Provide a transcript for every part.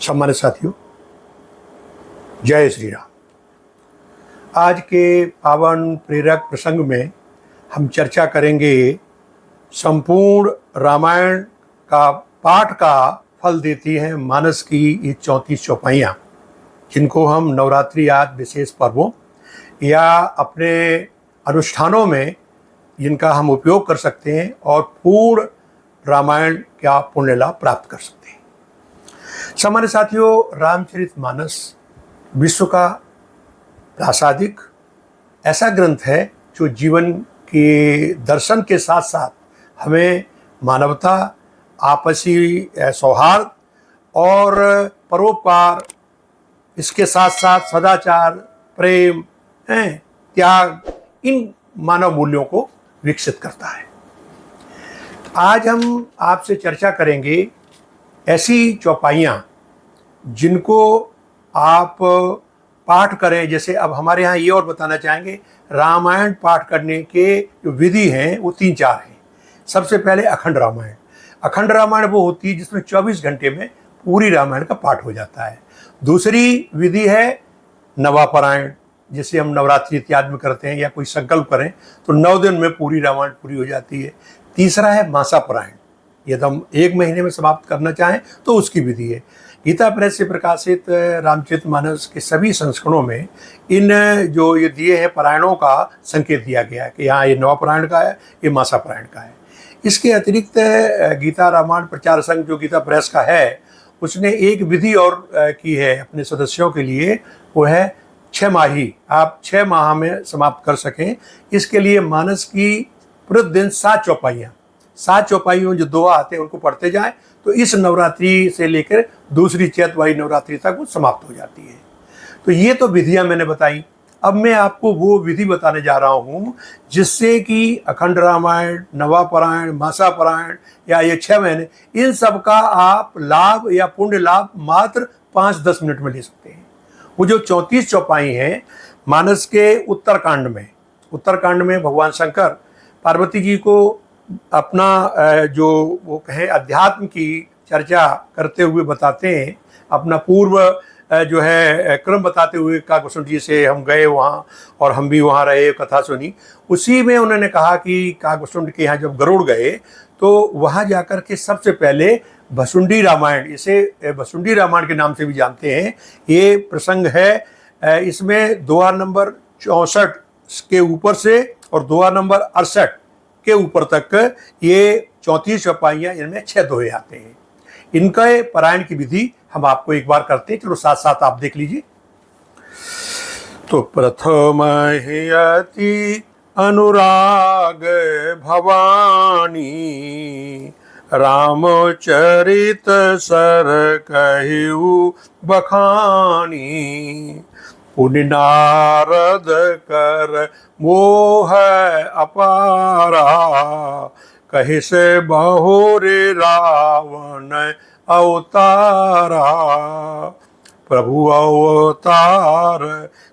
सम्मानित साथियों, जय श्री राम। आज के पावन प्रेरक प्रसंग में हम चर्चा करेंगे संपूर्ण रामायण का पाठ का फल देती हैं मानस की ये 34 चौपाइयाँ, जिनको हम नवरात्रि आदि विशेष पर्वों या अपने अनुष्ठानों में जिनका हम उपयोग कर सकते हैं और पूर्ण रामायण का पुण्य लाभ प्राप्त कर सकते हैं। सामान्य साथियों, रामचरितमानस विश्व का प्रासादिक ऐसा ग्रंथ है जो जीवन के दर्शन के साथ साथ हमें मानवता, आपसी सौहार्द और परोपकार, इसके साथ साथ सदाचार, प्रेम, त्याग, इन मानव मूल्यों को विकसित करता है। आज हम आपसे चर्चा करेंगे ऐसी चौपाइयाँ जिनको आप पाठ करें। जैसे अब हमारे यहाँ ये और बताना चाहेंगे, रामायण पाठ करने के जो विधि हैं वो 3-4 हैं। सबसे पहले अखंड रामायण। अखंड रामायण वो होती है जिसमें 24 घंटे में पूरी रामायण का पाठ हो जाता है। दूसरी विधि है नवापरायण, जिसे हम नवरात्रि इत्यादि में करते हैं, या कोई संकल्प करें तो 9 दिन में पूरी रामायण पूरी हो जाती है। तीसरा है मासापरायण, यदि हम 1 महीने में समाप्त करना चाहें तो उसकी विधि है। गीता प्रेस से प्रकाशित रामचरितमानस के सभी संस्करणों में इन जो ये दिए हैं पारायणों का संकेत दिया गया है कि यहाँ ये नवपरायण का है, ये मासापरायण का है। इसके अतिरिक्त गीता रामायण प्रचार संघ जो गीता प्रेस का है, उसने एक विधि और की है अपने सदस्यों के लिए, वो है 6 माही। आप 6 माह में समाप्त कर सकें, इसके लिए मानस की प्रतिदिन 7 चौपाइयाँ, 7 चौपाइयों जो 2 आते हैं उनको पढ़ते जाएं तो इस नवरात्रि से लेकर दूसरी चैत वाली नवरात्रि तक वो समाप्त हो जाती है। तो ये तो विधियां मैंने बताई। अब मैं आपको वो विधि बताने जा रहा हूँ जिससे कि अखंड रामायण, नवापरायण, मासापरायण या ये 6 महीने, इन सब का आप लाभ या पुण्य लाभ मात्र 5-10 मिनट में ले सकते हैं। वो जो 34 चौपाई हैं मानस के उत्तरकांड में भगवान शंकर पार्वती जी को अपना जो वो कहें अध्यात्म की चर्चा करते हुए बताते हैं, अपना पूर्व जो है क्रम बताते हुए काकभूषुंड जी से हम गए वहाँ और हम भी वहाँ रहे, कथा सुनी। उसी में उन्होंने कहा कि काकभूषुंड के यहाँ जब गरुड़ गए तो वहाँ जाकर के सबसे पहले भसुंडी रामायण, इसे भसुंडी रामायण के नाम से भी जानते हैं, ये प्रसंग है। इसमें दोहा नंबर 64 के ऊपर से और दोहा नंबर 68 के ऊपर तक ये 34 चौपाइयाँ, इनमें 6 दोहे आते हैं। इनका पारायण की विधि हम आपको एक बार करते हैं, चलो साथ साथ आप देख लीजिए। तो प्रथम ही अति अनुराग भवानी, रामचरित सर कहु बखानी, पुनि नारद कर मोह अपारा, कहि से बहुरे रावण अवतारा, प्रभु अवतार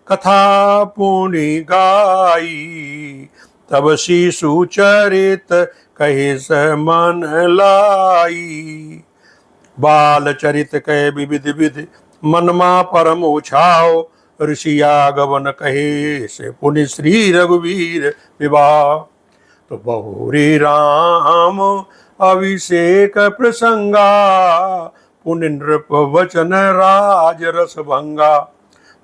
कथा पुनि गाई, तब शिशु चरित कहि से मन लाई, बाल चरित कह विविध विधि मनमा परम उछाओ, ऋषिया गवन कहे से पुनि श्री रघुवीर विवाह, तो बहुरी राम अभिषेक प्रसंगा, पुनि नृप वचन राज रस भंगा,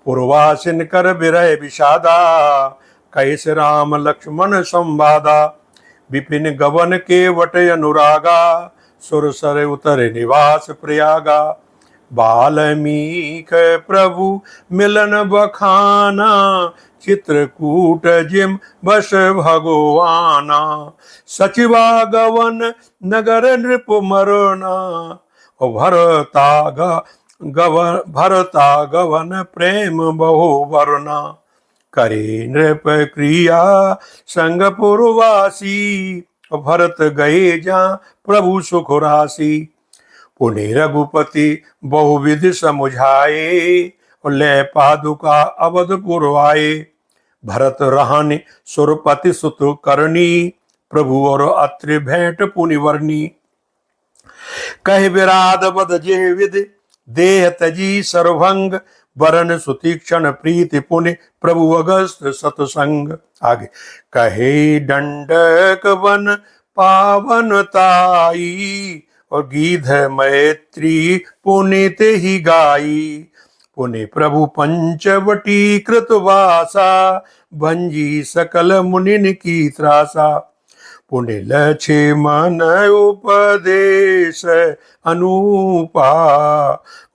पूर्वासिन कर विरह विषादा, कैसे राम लक्ष्मण संवादा, विपिन गवन के वट अनुरागा, सुरसर उतर निवास प्रयागा, वाल्मीकि प्रभु मिलन बखाना, चित्रकूट जिम बस भगवाना, सचिवा गवन नगर नृप मरना, भरता गवन प्रेम बहु वरना, करे नृप क्रिया संग पुरवासी, भरत गए जा प्रभु सुख राशि, पुनि रघुपति बहुविधि समुझाए, ले पादुका अवधपुर आए, भरत रहन सुरपति सुत करनी, प्रभु और अत्रि भेंट पुनि वर्णी, कह विराध बद जे विधि देह तजी सर्वभंग, वरन सुतीक्षण प्रीति पुण्य प्रभु अगस्त सतसंग। आगे कहे दंडक वन पावनताई, और गीध मैत्री पुनित ही गाई। पुण्य प्रभु पंचवटी कृतवासा, भंजी सकल मुनिन की त्रासा। पुण्य लक्ष्मण उपदेश अनुपा,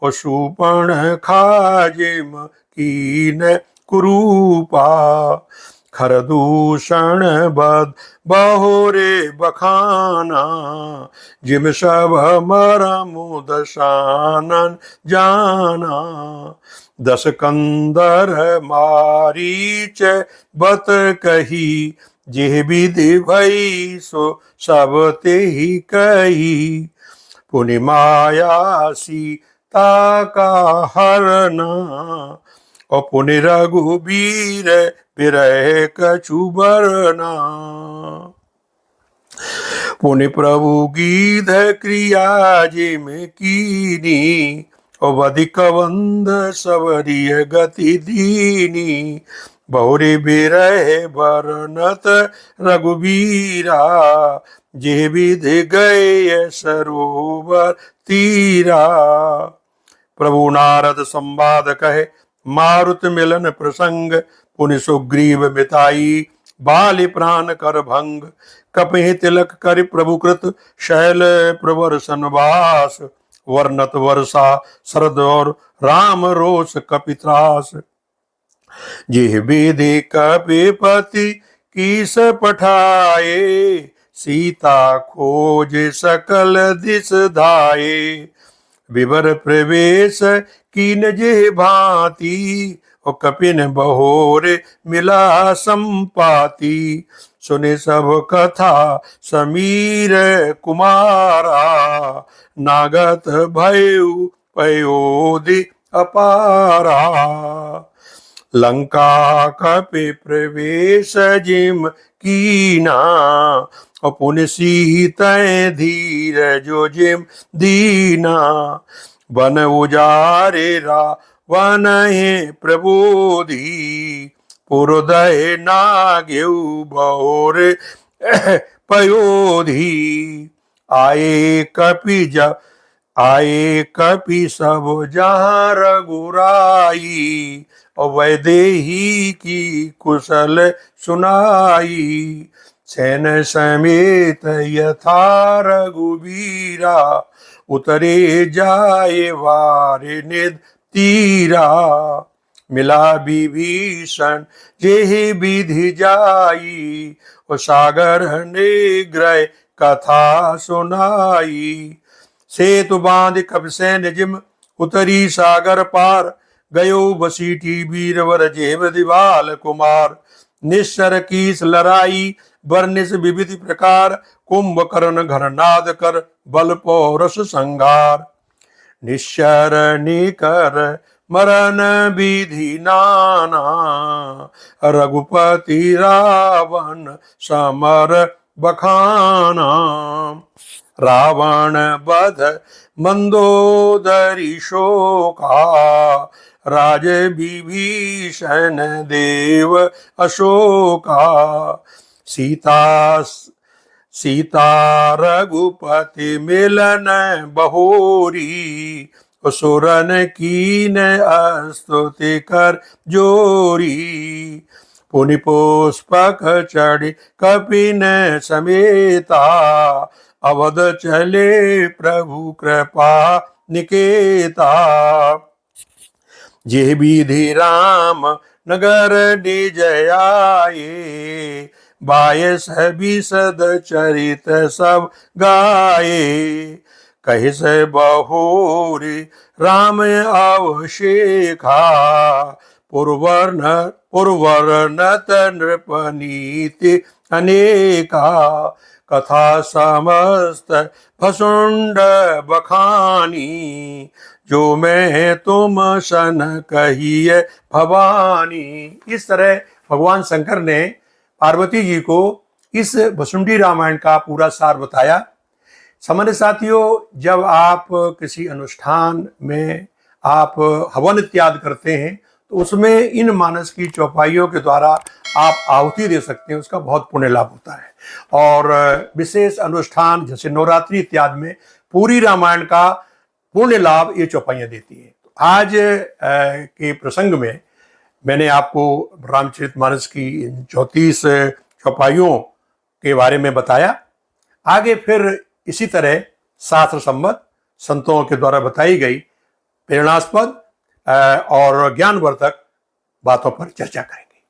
और सुपर्ण खाजिम कीन कुरूपा। खरदूषण बद बहुरे बखाना, जिम सब मरम दशानन जाना। दस कंदर मारीच बत कही, जेह विधि भई सो सब ते ही कही। पुनि माया सीता का हरना, और पुनि रघुबीर बिरह कछु बरना। पुनि प्रभु गीध क्रिया जिम कीनी, और वधिक वंद सबरिय गति दीनी। बहुरी बिरह बरनत रघुबीरा, जे विधि गए सरोवर तीरा। प्रभु नारद संवाद कहे, मारुत मिलन प्रसंग। पुनि सुग्रीव मिताई, बालि प्राण कर भंग। कपहि तिलक कर प्रभुकृत, शैल प्रवर सनवास। वर्णत वर्षा शरद और राम रोष कपित्रास। जिह विधि कपिपति कीस पठाए, सीता खोज सकल दिस धाये। विवर प्रवेश कीन जे भांति, और कपिन बहोर मिला संपाति। सुने सब कथा समीर कुमारा, नागत भयउ पयोधि अपारा। लंका कपि प्रवेश जिम कीना, और पुनि सीतै धीर जो जिम दीना। वन उजारे रावण हे प्रबोधी, पुरदय नागेउ बहोर पयोधी। आए कपि सब जहाँ रघुराई, और वैदेही की कुशल सुनाई। सैन समेत यथा रघुबीरा, उतरे जाए वारे निध तीरा। मिला विभीषण जेहि विधि जाई, और सागर निग्रह कथा सुनाई। सेतु बांध कपिसैन्य जिम, उतरी सागर पार। गयो बसीठी वीरवर जेव दिवाल कुमार। निश्चर कीस लड़ाई, वर्णिस विविध प्रकार। कुंभकर्ण घरनाद कर, बल पौरस संघार। निश्चर निकर मरण विधि नाना, रघुपति रावण समर बखाना। रावण बध मंदोदरी शोका, राज विभीषण देव अशोका। सीता रघुपति मिलन बहोरी, सुरन कीन स्तुति कर जोरी। पुनि पुष्पक चढ़ी कपिन समेता, अवध चले प्रभु कृपा निकेता। जे विधि राम नगर निज आए, बायस विशद चरित सब गाए। कहि से बहोरी राम अवशेखा, पुरवर्णत नृपनीति अनेका। कथा समस्त भसुंड बखानी, जो मैं तुम सन कहिए भवानी। इस तरह भगवान शंकर ने पार्वती जी को इस भसुंडी रामायण का पूरा सार बताया। सामान्य साथियों, जब आप किसी अनुष्ठान में आप हवन इत्यादि करते हैं तो उसमें इन मानस की चौपाइयों के द्वारा आप आहुति दे सकते हैं, उसका बहुत पुण्य लाभ होता है। और विशेष अनुष्ठान जैसे नवरात्रि इत्यादि में पूरी रामायण का पुण्य लाभ ये चौपाइयाँ देती है। तो आज के प्रसंग में मैंने आपको रामचरितमानस की 34 चौपाइयों के बारे में बताया। आगे फिर इसी तरह शास्त्र सम्मत संतों के द्वारा बताई गई प्रेरणास्पद और ज्ञानवर्धक बातों पर चर्चा करेंगे।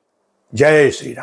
जय श्री राम।